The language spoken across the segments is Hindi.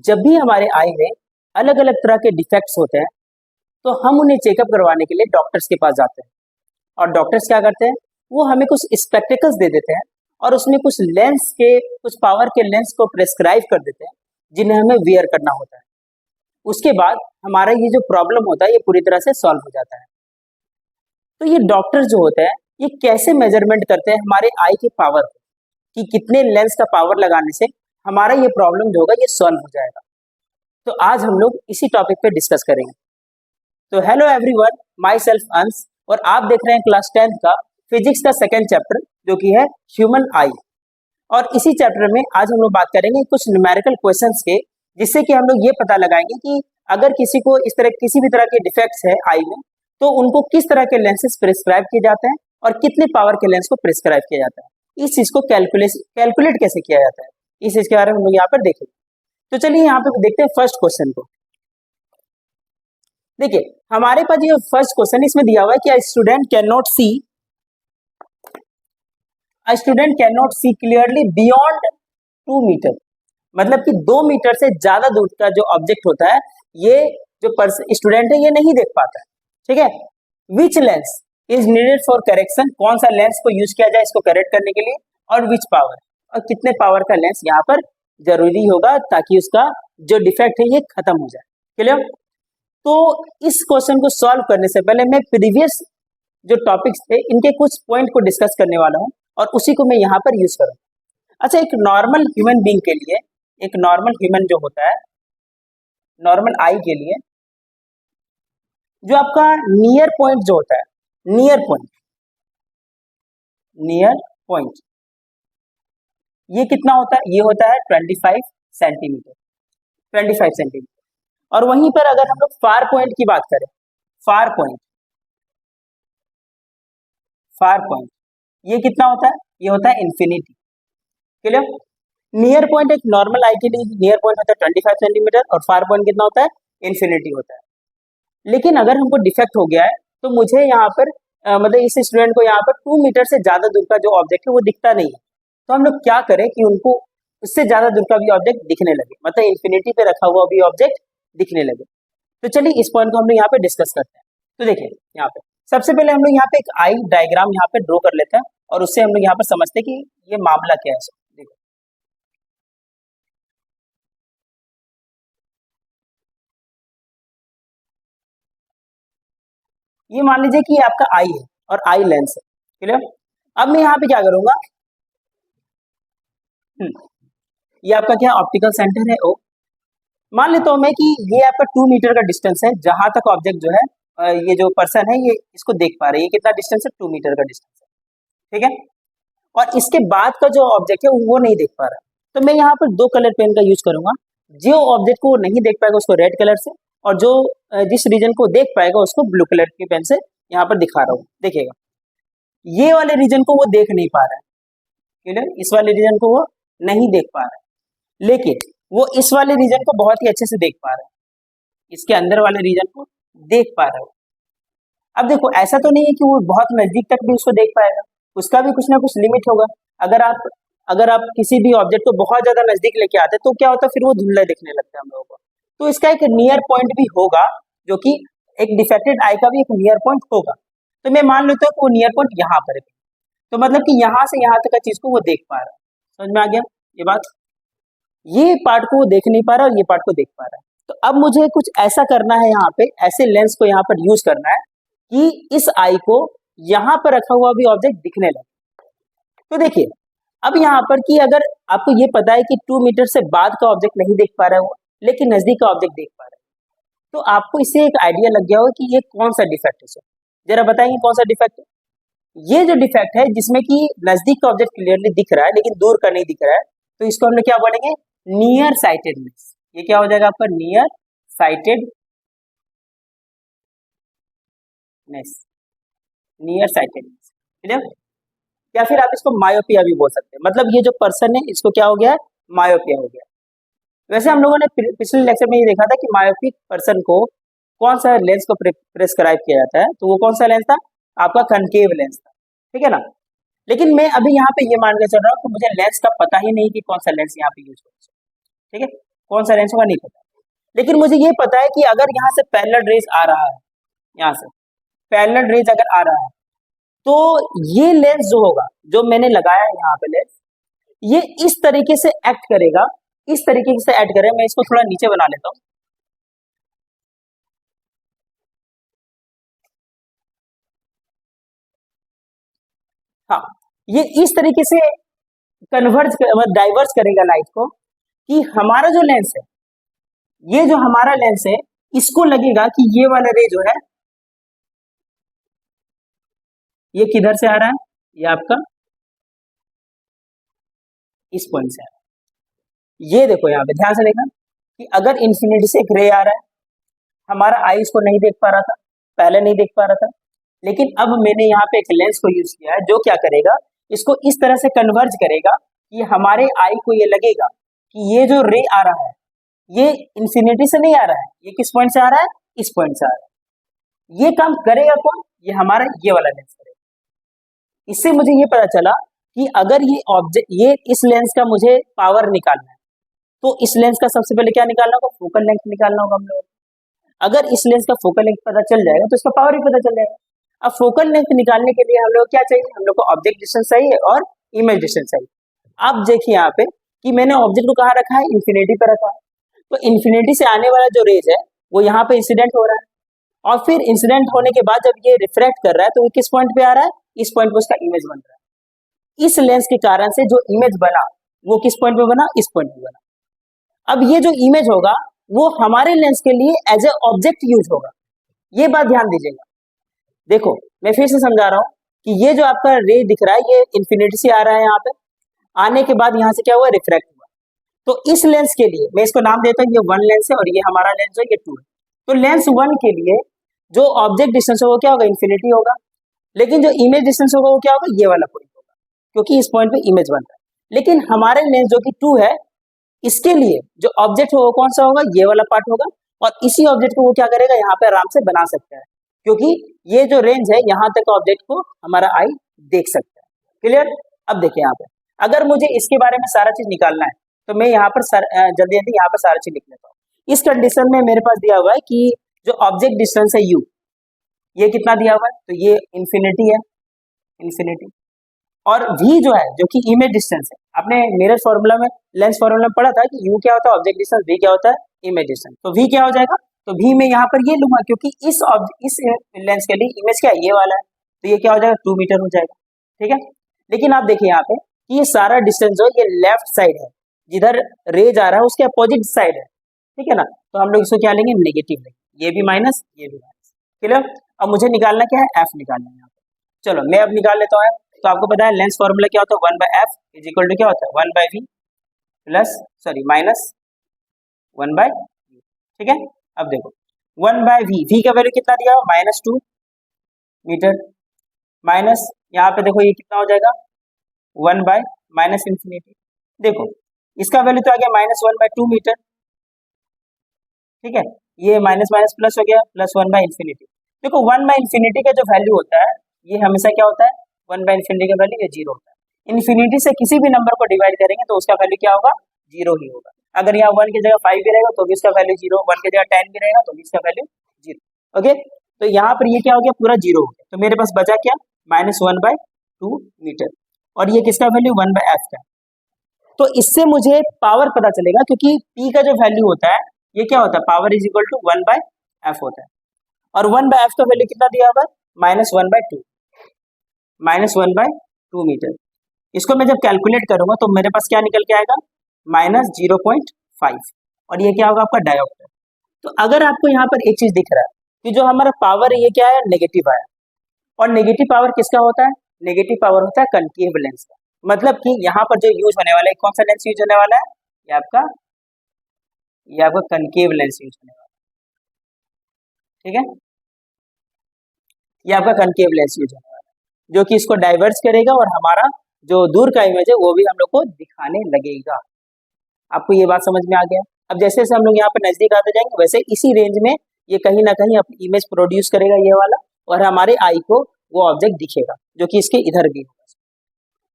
जब भी हमारे आई में अलग अलग तरह के डिफेक्ट्स होते हैं तो हम उन्हें चेकअप करवाने के लिए डॉक्टर्स के पास जाते हैं। और डॉक्टर्स क्या करते हैं, वो हमें कुछ स्पेक्टिकल्स दे देते हैं और उसमें कुछ लेंस के, कुछ पावर के लेंस को प्रेस्क्राइब कर देते हैं जिन्हें हमें वियर करना होता है। उसके बाद हमारा ये जो प्रॉब्लम होता है ये पूरी तरह से सॉल्व हो जाता है। तो ये डॉक्टर जो होते हैं ये कैसे मेजरमेंट करते हैं हमारे आई के पावर को, कि कितने लेंस का पावर लगाने से हमारा ये प्रॉब्लम जो होगा ये सॉल्व हो जाएगा। तो आज हम लोग इसी टॉपिक पे डिस्कस करेंगे। तो हेलो एवरीवन, माई सेल्फ अंश और आप देख रहे हैं क्लास 10th का फिजिक्स का सेकेंड चैप्टर जो कि है ह्यूमन आई। और इसी चैप्टर में आज हम लोग बात करेंगे कुछ न्यूमेरिकल क्वेश्चंस के, जिससे कि हम लोग ये पता लगाएंगे कि अगर किसी को इस तरह किसी भी तरह के डिफेक्ट्स है आई में तो उनको किस तरह के लेंसेज प्रिस्क्राइब किए जाते हैं और कितने पावर के लेंस को प्रिस्क्राइब किया जाता है। इस चीज को कैलकुलेट कैसे किया जाता है, इस चीज के बारे में हम लोग यहाँ पर देखेंगे। तो चलिए यहाँ पे देखते हैं फर्स्ट क्वेश्चन को। देखिए हमारे पास ये फर्स्ट क्वेश्चन इसमें दिया हुआ है कि student can not see clearly beyond 2 metre, मतलब कि 2 मीटर से ज्यादा दूर का जो ऑब्जेक्ट होता है ये जो स्टूडेंट है ये नहीं देख पाता है। ठीक है, which lens is needed for correction, कौन सा लेंस को यूज किया जाए इसको करेक्ट करने के लिए, और विच पावर, और कितने पावर का लेंस यहाँ पर जरूरी होगा ताकि उसका जो डिफेक्ट है ये खत्म हो जाए। क्लियर? तो इस क्वेश्चन को सॉल्व करने से पहले मैं प्रीवियस जो टॉपिक्स थे इनके कुछ पॉइंट को डिस्कस करने वाला हूँ और उसी को मैं यहाँ पर यूज करूँगा। अच्छा, एक नॉर्मल ह्यूमन बीइंग के लिए, एक नॉर्मल ह्यूमन जो होता है, नॉर्मल आई के लिए जो आपका नियर पॉइंट जो होता है, नियर पॉइंट ये कितना होता है, ये होता है 25 सेंटीमीटर, 25 सेंटीमीटर। और वहीं पर अगर हम लोग फार पॉइंट की बात करें, फार पॉइंट ये कितना होता है, ये होता है इन्फिनिटी। क्लियर? नियर पॉइंट एक नॉर्मल आई के लिए नियर पॉइंट होता है 25 सेंटीमीटर और फार पॉइंट कितना होता है, इन्फिनिटी होता है। लेकिन अगर हमको डिफेक्ट हो गया है तो मुझे यहाँ पर मतलब इस स्टूडेंट को यहाँ पर 2 मीटर से ज्यादा दूर का जो ऑब्जेक्ट है वो दिखता नहीं है। तो हम लोग क्या करें कि उनको उससे ज्यादा दूर का भी ऑब्जेक्ट दिखने लगे, मतलब इन्फिनिटी पे रखा हुआ भी ऑब्जेक्ट दिखने लगे। तो चलिए इस पॉइंट को हम लोग यहाँ पे डिस्कस करते हैं। तो देखिए यहाँ पे सबसे पहले हम लोग यहाँ पे एक आई डायग्राम यहाँ पे ड्रॉ कर लेते हैं और उससे हम लोग यहाँ पर समझते हैं कि ये मामला क्या है। देखो ये मान लीजिए कि आपका आई है और आई लेंस है। क्लियर? अब मैं यहाँ पे क्या करूंगा, ये आपका क्या ऑप्टिकल सेंटर है ओ। मान लेता हूं मैं कि ये आपका 2 मीटर का डिस्टेंस है जहां तक ऑब्जेक्ट जो है ये जो पर्सन है ये इसको देख पा रहे हैं। ये कितना डिस्टेंस है, 2 मीटर का डिस्टेंस है। ठीक है, और इसके बाद का जो ऑब्जेक्ट है वो नहीं देख पा रहा। तो मैं यहाँ पर 2 कलर पेन का यूज करूंगा। जो ऑब्जेक्ट को नहीं देख पाएगा उसको रेड कलर से, और जो जिस रीजन को देख पाएगा उसको ब्लू कलर के पेन से यहाँ पर दिखा रहा हूँ। देखिएगा ये वाले रीजन को वो देख नहीं पा रहा है। क्लियर? इस वाले रीजन को वो नहीं देख पा रहा है, लेकिन वो इस वाले रीजन को बहुत ही अच्छे से देख पा रहा है, इसके अंदर वाले रीजन को देख पा रहा है। अब देखो ऐसा तो नहीं है कि वो बहुत नजदीक तक भी उसको देख पाएगा, उसका भी कुछ ना कुछ लिमिट होगा। अगर आप किसी भी ऑब्जेक्ट को बहुत ज्यादा नजदीक लेके आते तो क्या होता है, फिर वो धुंधला दिखने लगता है हम लोगों को। तो इसका एक नियर पॉइंट भी होगा, जो कि एक डिफेक्टेड आई का भी एक नियर पॉइंट होगा। तो मैं मान लेता हूँ कि वो नियर पॉइंट यहाँ पर है, तो मतलब कि यहाँ से यहाँ तक का चीज को वो देख पा रहा है। समझ में आ गया ये बात? ये पार्ट को वो देख नहीं पा रहा और ये पार्ट को देख पा रहा है। तो अब मुझे कुछ ऐसा करना है, यहाँ पे ऐसे लेंस को यहाँ पर यूज करना है कि इस आई को यहाँ पर रखा हुआ भी ऑब्जेक्ट दिखने लगे। तो देखिए अब यहाँ पर कि अगर आपको ये पता है कि 2 मीटर से बाद का ऑब्जेक्ट नहीं देख पा रहा है वो, लेकिन नजदीक का ऑब्जेक्ट देख पा रहा है, तो आपको इससे एक आइडिया लग गया होगा कि ये कौन सा डिफेक्ट है। जरा बताएंगे कौन सा डिफेक्ट है? ये जो डिफेक्ट है जिसमें कि नजदीक का ऑब्जेक्ट क्लियरली दिख रहा है लेकिन दूर का नहीं दिख रहा है, तो इसको हम लोग क्या बोलेंगे, नियर साइटेडनेस। ये क्या हो जाएगा आपका, near sightedness, near sightedness. Clear? या फिर आप इसको मायोपिया भी बोल सकते हैं, मतलब ये जो पर्सन है इसको क्या हो गया है, मायोपिया हो गया। वैसे हम लोगों ने पिछले लेक्चर में ये देखा था कि मायोपिक पर्सन को कौन सा लेंस को प्रेस्क्राइब किया जाता है, तो वो कौन सा लेंस था, आपका कनकेव लेंस था। ठीक है ना? लेकिन मैं अभी यहाँ पे ये मान के चल रहा हूँ कि मुझे लेंस का पता ही नहीं कि कौन सा लेंस यहाँ पे यूज हो। ठीक है, कौन सा लेंस होगा नहीं पता, लेकिन मुझे ये पता है कि अगर यहाँ से पैरेलल रेज आ रहा है, यहाँ से पैरेलल रेज अगर आ रहा है, तो ये लेंस जो होगा, जो मैंने लगाया है यहाँ पे लेंस, ये इस तरीके से एक्ट करेगा, इस तरीके से एक्ट करेगा। मैं इसको थोड़ा नीचे बना लेता हूँ। हाँ, ये इस तरीके से डाइवर्स करेगा लाइट को, कि हमारा जो लेंस है, ये जो हमारा लेंस है, इसको लगेगा कि ये वाला रे जो है ये किधर से आ रहा है, ये आपका इस पॉइंट से आ रहा है। ये देखो यहाँ पे ध्यान से देखना कि अगर इन्फिनिटी से एक रे आ रहा है, हमारा आई इसको नहीं देख पा रहा था, पहले नहीं देख पा रहा था, लेकिन अब मैंने यहाँ पे एक लेंस को यूज किया है जो क्या करेगा, इसको इस तरह से कन्वर्ज करेगा कि हमारे आई को ये लगेगा कि ये जो रे आ रहा है ये इन्फिनिटी से नहीं आ रहा है, ये किस पॉइंट से आ रहा है, इस पॉइंट से आ रहा है। ये काम करेगा कौन, ये हमारा ये वाला लेंस करेगा। इससे मुझे ये पता चला कि अगर ये ऑब्जेक्ट, ये इस लेंस का मुझे पावर निकालना है, तो इस लेंस का सबसे पहले क्या निकालना होगा, फोकल लेंथ निकालना होगा हम लोग। अगर इस लेंस का फोकल लेंथ पता चल जाएगा तो इसका पावर भी पता चल जाएगा। अब फोकल लेंथ निकालने के लिए हम लोग क्या चाहिए, हम लोग को ऑब्जेक्ट डिस्टेंस चाहिए और इमेज डिस्टेंस चाहिए। अब देखिए यहाँ पे कि मैंने ऑब्जेक्ट को कहाँ रखा है, इन्फिनिटी पर रखा है, तो इन्फिनिटी से आने वाला जो रेज है वो यहाँ पे इंसिडेंट हो रहा है, और फिर इंसिडेंट होने के बाद जब ये रिफ्रैक्ट कर रहा है तो वो किस पॉइंट पे आ रहा है, इस पॉइंट पे उसका इमेज बन रहा है। इस लेंस के कारण से जो इमेज बना वो किस पॉइंट पे बना, इस पॉइंट पे बना। अब ये जो इमेज होगा वो हमारे लेंस के लिए एज ए ऑब्जेक्ट यूज होगा, ये बात ध्यान दीजिएगा। देखो मैं फिर से समझा रहा हूँ कि ये जो आपका रे दिख रहा है ये इन्फिनिटी से आ रहा है, यहाँ पे आने के बाद यहाँ से क्या हुआ, रिफ्रैक्ट हुआ। तो इस लेंस के लिए मैं इसको नाम देता हूँ, ये 1 लेंस है और ये हमारा लेंस है, ये 2 है। तो लेंस 1 के लिए जो ऑब्जेक्ट डिस्टेंस होगा क्या होगा, इन्फिनिटी होगा, लेकिन जो इमेज डिस्टेंस होगा वो क्या होगा, ये वाला पॉइंट होगा, क्योंकि इस पॉइंट पे इमेज बन रहा है। लेकिन हमारे लेंस जो कि 2 है, इसके लिए जो ऑब्जेक्ट होगा कौन सा होगा, ये वाला पार्ट होगा, और इसी ऑब्जेक्ट को वो क्या करेगा, यहाँ पे आराम से बना सकता है, क्योंकि ये जो रेंज है यहाँ तक ऑब्जेक्ट को हमारा आई देख सकता है। क्लियर। अब देखिए यहाँ पे अगर मुझे इसके बारे में सारा चीज निकालना है तो मैं यहाँ पर जल्दी जल्दी यहाँ पर सारा चीज लिख लेता हूँ। इस कंडीशन में मेरे पास दिया हुआ है कि जो ऑब्जेक्ट डिस्टेंस है u, ये कितना दिया हुआ है, तो ये इन्फिनिटी है, इन्फिनिटी, और v जो है जो कि इमेज डिस्टेंस है, आपने मिरर फॉर्मूला में, लेंस फॉर्मूला में पढ़ा था कि u क्या होता है ऑब्जेक्ट डिस्टेंस, v क्या होता है इमेज डिस्टेंस। तो v क्या हो जाएगा, तो v में यहाँ पर ये लूंगा क्योंकि इस लेंस के लिए इमेज क्या है, ये वाला है, तो ये क्या हो जाएगा 2 मीटर हो जाएगा। ठीक है, लेकिन आप देखिए यहाँ पे कि ये सारा डिस्टेंस जो ये लेफ्ट साइड है, जिधर रे जा रहा है उसके अपोजिट साइड है, ठीक है ना, तो हम लोग इसको क्या लेंगे, नेगेटिव लेंगे, ये भी माइनस ये भी माइनस। क्लियर। अब मुझे निकालना क्या है, एफ निकालना है यहाँ पे। चलो मैं अब निकाल लेता हूँ। तो आपको पता है लेंस फॉर्मूला क्या होता है, 1/f इज इक्वल टू क्या होता है, 1/v plus sorry minus 1/v। ठीक है, अब देखो 1/v, v का वैल्यू कितना दिया हुआ, -2 मीटर, माइनस यहाँ पे देखो ये कितना हो जाएगा 1 माइनस इंफिनिटी। देखो इसका वैल्यू तो आ गया -1/2 मीटर। ठीक है, ये माइनस माइनस प्लस हो गया, प्लस 1/इंफिनिटी। देखो 1/इंफिनिटी का जो वैल्यू होता है ये हमेशा क्या होता है, 1/इंफिनिटी का वैल्यू ये 0 होता है। इन्फिनिटी से किसी भी नंबर को डिवाइड करेंगे तो उसका वैल्यू क्या होगा, 0 ही होगा। अगर यहाँ 1 की जगह 5 भी रहेगा तो भी इसका वैल्यू 0, 1 की जगह 10 भी रहेगा तो भी इसका वैल्यू 0। ओके, तो यहाँ पर ये क्या हो गया, पूरा 0 हो गया, तो मेरे पास बचा क्या, -1/2 मीटर, और ये किसका वैल्यू 1/f का। तो इससे मुझे पावर पता चलेगा, क्योंकि P का जो वैल्यू होता है ये क्या होता है, power is equal to 1/f होता है, और 1/f का वैल्यू कितना दिया हुआ है, -1/2, -1/2 मीटर। इसको मैं जब कैलकुलेट करूंगा तो मेरे पास क्या निकल के आएगा, -0.5, और ये क्या होगा आपका डायोप्टर। तो अगर आपको यहाँ पर एक चीज दिख रहा है कि जो हमारा पावर है ये क्या है, नेगेटिव आया, और नेगेटिव पावर किसका होता है, नेगेटिव पावर होता है कनकेव लेंस का। मतलब कि यहाँ पर जो यूज होने वाला है, कौन सा लेंस यूज होने वाला है, ये आपका कनकेव लेंस यूज होने वाला है। ठीक है, ये आपका कनकेव लेंस यूज होने वाला है, जो कि इसको डाइवर्स करेगा और हमारा जो दूर का इमेज है वो भी हम लोग को दिखाने लगेगा। आपको ये बात समझ में आ गया। अब जैसे जैसे हम लोग यहाँ पर नजदीक आते जाएंगे वैसे इसी रेंज में ये कहीं ना कहीं अपनी इमेज प्रोड्यूस करेगा ये वाला, और हमारे आई को वो ऑब्जेक्ट दिखेगा जो कि इसके इधर भी होगा।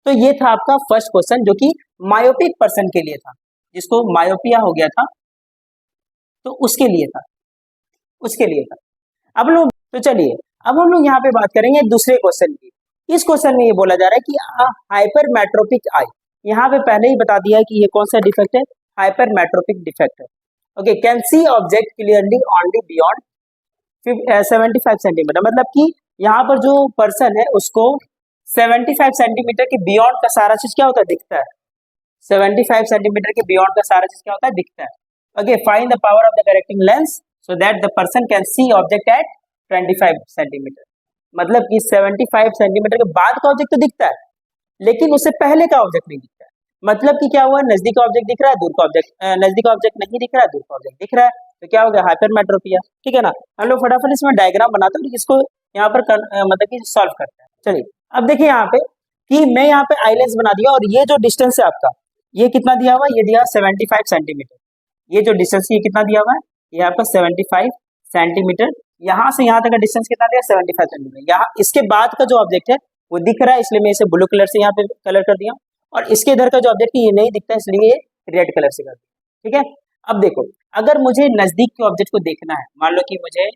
तो ये था आपका फर्स्ट क्वेश्चन जो कि मायोपिक पर्सन के लिए था, जिसको मायोपिया हो गया था तो उसके लिए था, उसके लिए था। अब लोग तो चलिए अब हम लोग यहाँ पे बात करेंगे दूसरे क्वेश्चन की। इस क्वेश्चन में ये बोला जा रहा है कि हाइपरमेट्रोपिक आई, यहाँ पे पहले ही बता दिया है कि ये कौन सा डिफेक्ट है, हाइपरमेट्रोपिक डिफेक्ट है। Okay, can see object clearly only beyond 75 centimetre, मतलब कि यहाँ पर जो पर्सन है उसको 75 सेंटीमीटर के बियॉन्ड का सारा चीज क्या होता है, दिखता है। 75 सेंटीमीटर के बियॉन्ड का सारा चीज क्या होता है, दिखता है। Okay, find the power of the correcting lens so that the person can see object at 25 centimetre, मतलब कि 75 सेंटीमीटर के बाद का ऑब्जेक्ट तो दिखता है, लेकिन उससे पहले का ऑब्जेक्ट नहीं दिखता है। मतलब कि क्या हुआ, नजदीक का ऑब्जेक्ट दिख रहा है, दूर का ऑब्जेक्ट नजदीक का ऑब्जेक्ट नहीं दिख रहा है, दूर का ऑब्जेक्ट दिख रहा है, तो क्या हो गया, हाइपरमेट्रोपिया। ठीक है ना। हम लोग फटाफट इसमें डायग्राम बनाते हैं, इसको यहाँ पर मतलब कि सॉल्व करते हैं। चलिए अब देखिए यहाँ पे कि मैं यहाँ पे आई लेंस बना दिया, और ये जो डिस्टेंस है आपका, ये कितना दिया हुआ है, ये दिया 75 सेंटीमीटर। ये जो डिस्टेंस ये कितना दिया हुआ है, ये आपका 75 सेंटीमीटर। यहाँ से यहाँ तक का डिस्टेंस कितना दिया, 75 सेंटीमीटर। यहाँ इसके बाद का जो ऑब्जेक्ट है वो दिख रहा है, इसलिए मैं इसे ब्लू कलर से यहाँ पे कलर कर दिया, और इसके इधर का जो ऑब्जेक्ट है ये नहीं दिखता है, इसलिए ये रेड कलर से कर दिया। ठीक है। अब देखो, अगर मुझे नजदीक के ऑब्जेक्ट को देखना है, मान लो कि मुझे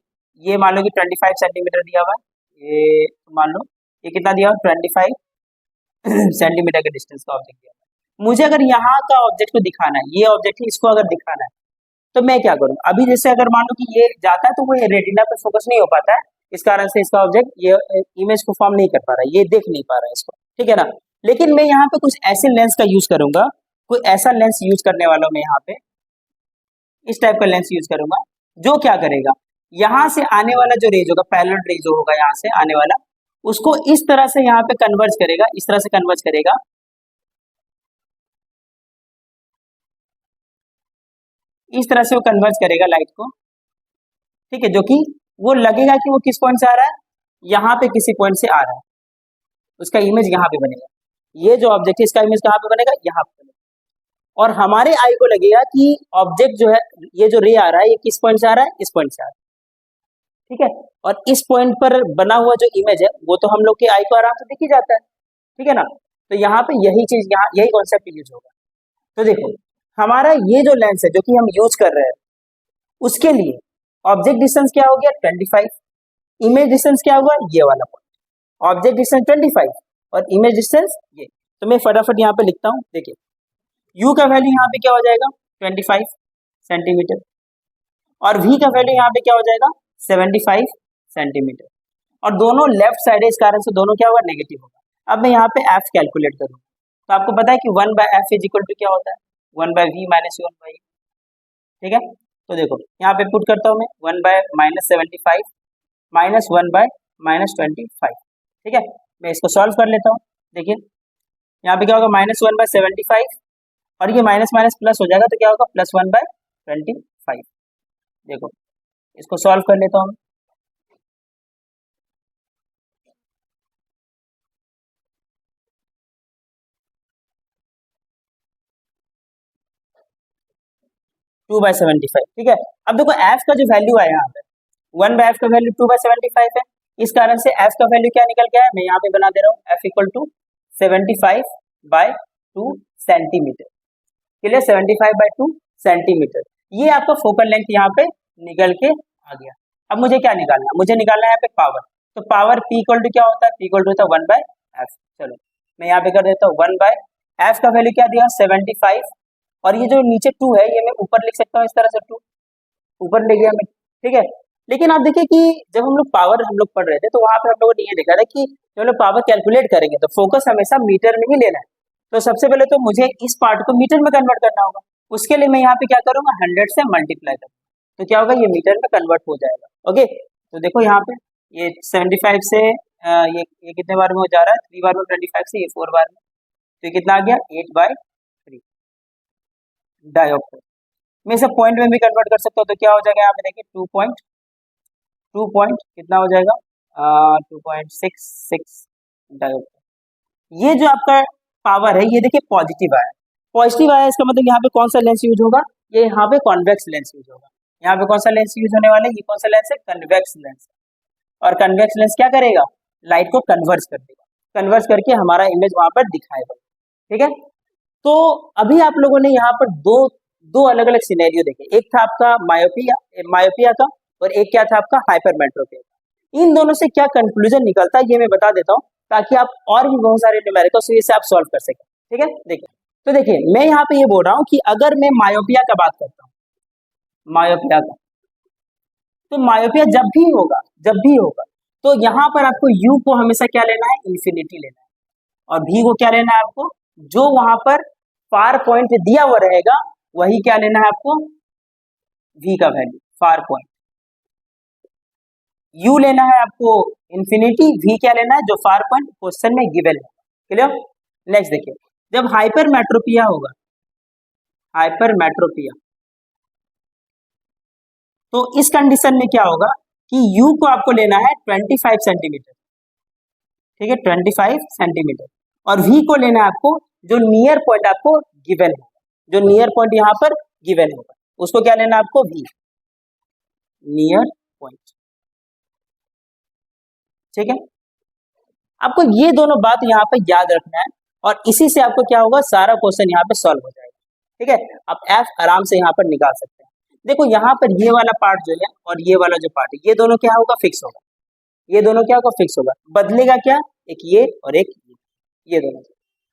ये मान लो कि 25 सेंटीमीटर दिया हुआ है, ये मान लो ये कितना दिया हुआ, 25 सेंटीमीटर के डिस्टेंस का ऑब्जेक्ट दिया हुआ है। मुझे अगर यहाँ का ऑब्जेक्ट को दिखाना है, ये ऑब्जेक्ट है, इसको अगर दिखाना है, तो मैं क्या करूँ, अभी जैसे अगर मान लो कि ये जाता है तो वो रेटिना पर फोकस नहीं हो पाता है, इस कारण से इसका ऑब्जेक्ट ये इमेज को फॉर्म नहीं कर पा रहा है, ये देख नहीं पा रहा है इसको। ठीक है ना। लेकिन मैं यहाँ पे कुछ ऐसे लेंस का यूज करूंगा, कोई ऐसा लेंस यूज करने वाला हूं मैं यहाँ पे, इस टाइप का लेंस यूज करूंगा, जो क्या करेगा, यहाँ से आने वाला जो रेज होगा, पैरेलल रेज जो होगा यहाँ से आने वाला, उसको इस तरह से यहाँ पे कन्वर्ज करेगा, इस तरह से कन्वर्ज करेगा, इस तरह से वो कन्वर्ज करेगा लाइट को। ठीक है, जो कि वो लगेगा कि वो किस पॉइंट से आ रहा है, यहाँ पे किसी पॉइंट से आ रहा है, उसका इमेज यहाँ पे बनेगा। ये जो ऑब्जेक्ट है इसका इमेज कहाँ पे बनेगा, यहाँ पे बनेगा, और हमारे आई को लगेगा कि ऑब्जेक्ट जो है, ये जो रे आ रहा है, ये किस पॉइंट से आ रहा है, इस पॉइंट से आ रहा है। ठीक है, और इस पॉइंट पर बना हुआ जो इमेज है वो तो हम लोग के आई को आराम से दिख ही जाता है। ठीक है ना। तो यहाँ पे यही चीज, यहाँ यही कॉन्सेप्ट यूज होगा। तो देखो, हमारा ये जो लेंस है जो कि हम यूज कर रहे हैं, उसके लिए ऑब्जेक्ट डिस्टेंस क्या हो गया, 25, इमेज डिस्टेंस क्या हुआ, ये वाला पॉइंट। ऑब्जेक्ट डिस्टेंस 25 और इमेज डिस्टेंस ये। तो मैं फटाफट यहाँ पे लिखता हूँ, देखिए u का वैल्यू यहाँ पे क्या हो जाएगा, 25 सेंटीमीटर, और v का वैल्यू यहाँ पे क्या हो जाएगा, 75 सेंटीमीटर, और दोनों लेफ्ट साइड है, इस कारण से दोनों क्या होगा, नेगेटिव होगा। अब मैं यहाँ पे f कैलकुलेट करूँ, तो आपको पता है कि 1/f इज इक्वल टू क्या होता है, 1/v माइनस 1/e। ठीक है, तो देखो यहाँ पे पुट करता हूँ मैं 1/-75 माइनस 1/-25। ठीक है, मैं इसको सॉल्व कर लेता हूँ। देखिए यहाँ पे क्या होगा, -1/75, और ये माइनस माइनस प्लस हो जाएगा, तो क्या होगा, +1/25। देखो इसको सॉल्व कर लेता हूँ। 2/75। ठीक है, अब देखो f का जो वैल्यू है यहाँ पे, 1/f का वैल्यू 2/75 है, इस कारण से f का वैल्यू क्या निकल गया है, मैं यहाँ पे बना दे रहा हूँ, f equal to 75/2 centimetre. Clear, 75/2 centimetre. ये आपका फोकल लेंथ यहाँ पे निकल के आ गया। अब मुझे क्या निकालना है, मुझे निकालना है यहाँ पे पावर। तो पावर p इक्वल टू क्या होता है, p इक्वल टू होता है 1/f। चलो मैं यहाँ पे कर देता हूँ 1/f का वैल्यू क्या दिया, 75, और ये जो नीचे 2 है ये मैं ऊपर लिख सकता हूँ, इस तरह से 2 ऊपर ले गया मैं। ठीक है, लेकिन आप देखिए कि जब हम लोग पावर हम लोग पढ़ रहे थे, तो वहां पे हम लोगों ने ये देखा था कि जब हम लोग पावर कैलकुलेट करेंगे तो फोकस हमेशा मीटर में ही लेना है। तो सबसे पहले तो मुझे इस पार्ट को मीटर में कन्वर्ट करना होगा, उसके लिए मैं यहाँ पे क्या करूंगा, 100 से मल्टीप्लाई करूंगा, तो क्या होगा, ये मीटर में कन्वर्ट हो जाएगा। ओके, तो देखो यहाँ पे ये 75 से ये कितने बार में हो जा रहा है, 3 बार में 25 से, ये 4 बार में, तो ये कितना आ गया, 8/3 डायोप्टर। मैं इसे पॉइंट में भी कन्वर्ट कर सकता हूँ, तो क्या हो जाएगा यहाँ पे देखिए 2 पॉइंट कितना हो जाएगा, 2.66 डायोप्टर। ये जो आपका पावर है, ये देखिए पॉजिटिव आया, पॉजिटिव आया, इसका मतलब यहाँ पे कौन सा लेंस यूज होगा, ये यहाँ पे कॉन्वेक्स लेंस यूज होगा। यहाँ पे कौन सा लेंस यूज होने वाला है, ये कौन सा लेंस है, कन्वेक्स लेंस। और कन्वेक्स लेंस क्या करेगा, लाइट को कन्वर्ज कर देगा, कन्वर्ज करके हमारा इमेज वहां पर दिखाएगा। ठीक है, तो अभी आप लोगों ने यहाँ पर दो दो अलग अलग सिनेरियो देखे, एक था आपका मायोपिया का और एक क्या था आपका हाइपरमेट्रोपिया का। इन दोनों से क्या कंक्लूजन निकलता है ये मैं बता देता हूँ, ताकि आप और भी बहुत सारे न्यूमेरिकल्स इसे आप सॉल्व कर सकें। ठीक है, देखिए तो देखिए मैं यहाँ पे ये बोल रहा हूँ कि अगर मैं मायोपिया का बात करता हूँ, मायोपिया का, तो मायोपिया जब भी होगा तो यहाँ पर आपको u को हमेशा क्या लेना है, इन्फिनिटी लेना है, और v को क्या लेना है आपको, जो वहां पर फार पॉइंट दिया हुआ रहेगा वही क्या लेना है आपको, v का वैल्यू फार पॉइंट। u लेना है आपको इन्फिनिटी, v क्या लेना है जो फार पॉइंट क्वेश्चन में गिवन है। क्लियर। नेक्स्ट देखिए, जब हाइपरमेट्रोपिया होगा, हाइपरमेट्रोपिया, तो इस कंडीशन में क्या होगा कि u को आपको लेना है 25 सेंटीमीटर, ठीक है 25 सेंटीमीटर, और v को लेना है आपको जो नियर पॉइंट आपको गिवन है, जो नियर पॉइंट यहाँ पर गिवन होगा उसको क्या लेना है आपको, v नियर पॉइंट। ठीक है, आपको ये दोनों बात यहाँ पे याद रखना है, और इसी से आपको क्या होगा, सारा क्वेश्चन यहाँ पे सॉल्व हो जाएगा। ठीक है, आप f आराम से यहाँ पर निकाल सकते हैं। देखो यहाँ पर ये वाला पार्ट जो है और ये वाला जो पार्ट है, ये दोनों क्या होगा, फिक्स होगा, ये दोनों क्या होगा, फिक्स होगा। बदलेगा क्या, एक ये और एक ये दोनों,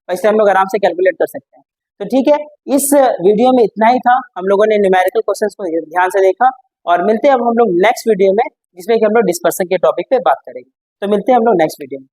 ऐसे हम लोग आराम से कैलकुलेट कर सकते हैं। तो ठीक है, इस वीडियो में इतना ही था, हम लोगों ने न्यूमेरिकल क्वेश्चंस को ध्यान से देखा, और मिलते हैं अब हम लोग नेक्स्ट वीडियो में, जिसमें कि हम लोग डिस्पर्सन के टॉपिक पे बात करेंगे। तो मिलते हैं हम लोग नेक्स्ट वीडियो में।